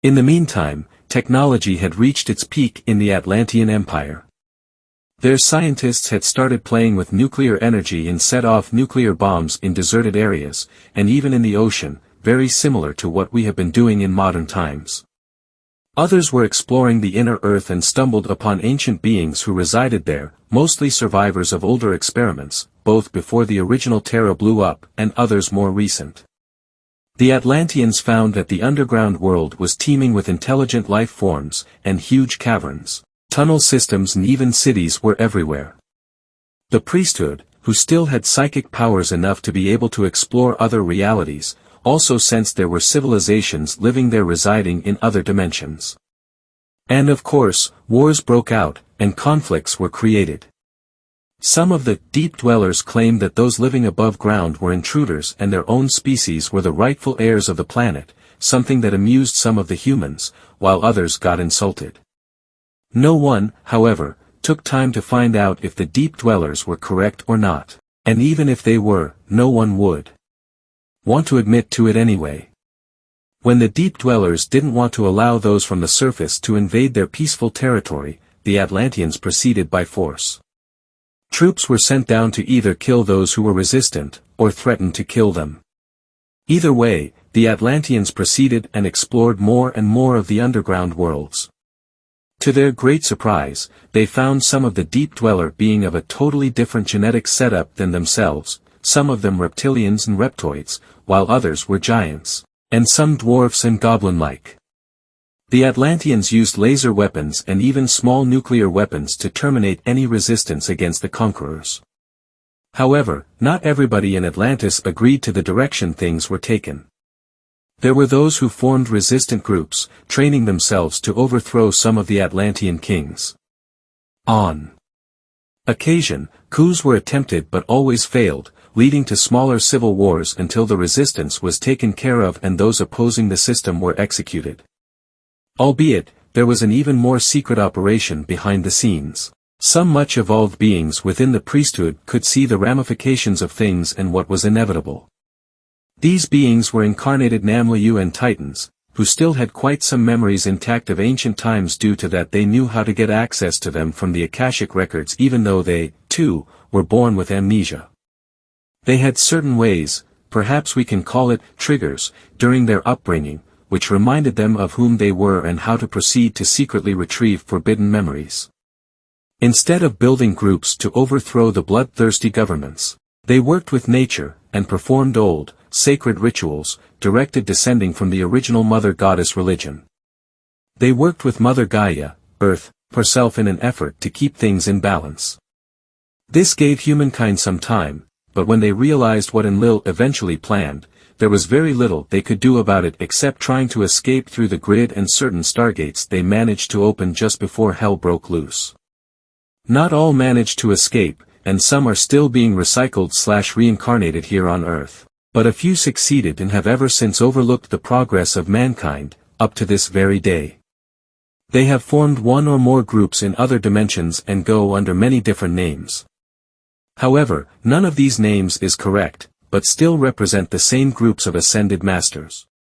In the meantime, technology had reached its peak in the Atlantean Empire. Their scientists had started playing with nuclear energy and set off nuclear bombs in deserted areas, and even in the ocean, very similar to what we have been doing in modern times. Others were exploring the inner Earth and stumbled upon ancient beings who resided there, mostly survivors of older experiments, both before the original Terra blew up and others more recent. The Atlanteans found that the underground world was teeming with intelligent life forms, and huge caverns, tunnel systems and even cities were everywhere. The priesthood, who still had psychic powers enough to be able to explore other realities, also sensed there were civilizations living there residing in other dimensions. And of course, wars broke out, and conflicts were created. Some of the deep dwellers claimed that those living above ground were intruders and their own species were the rightful heirs of the planet, something that amused some of the humans, while others got insulted. No one, however, took time to find out if the deep dwellers were correct or not, and even if they were, no one would want to admit to it anyway. When the deep dwellers didn't want to allow those from the surface to invade their peaceful territory, the Atlanteans proceeded by force. Troops were sent down to either kill those who were resistant, or threaten to kill them. Either way, the Atlanteans proceeded and explored more and more of the underground worlds. To their great surprise, they found some of the deep dweller being of a totally different genetic setup than themselves, some of them reptilians and reptoids, while others were giants, and some dwarfs and goblin-like. The Atlanteans used laser weapons and even small nuclear weapons to terminate any resistance against the conquerors. However, not everybody in Atlantis agreed to the direction things were taken. There were those who formed resistant groups, training themselves to overthrow some of the Atlantean kings. On occasion, coups were attempted but always failed, leading to smaller civil wars until the resistance was taken care of and those opposing the system were executed. Albeit, there was an even more secret operation behind the scenes. Some much evolved beings within the priesthood could see the ramifications of things and what was inevitable. These beings were incarnated Namliu and Titans, who still had quite some memories intact of ancient times due to that they knew how to get access to them from the Akashic records even though they, too, were born with amnesia. They had certain ways, perhaps we can call it triggers, during their upbringing, which reminded them of whom they were and how to proceed to secretly retrieve forbidden memories. Instead of building groups to overthrow the bloodthirsty governments, they worked with nature, and performed old, sacred rituals, directed descending from the original Mother Goddess religion. They worked with Mother Gaia, Earth, herself in an effort to keep things in balance. This gave humankind some time, but when they realized what Enlil eventually planned, there was very little they could do about it except trying to escape through the grid and certain stargates they managed to open just before hell broke loose. Not all managed to escape, and some are still being recycled/reincarnated here on Earth, but a few succeeded and have ever since overlooked the progress of mankind, up to this very day. They have formed one or more groups in other dimensions and go under many different names. However, none of these names is correct, but still represent the same groups of ascended masters.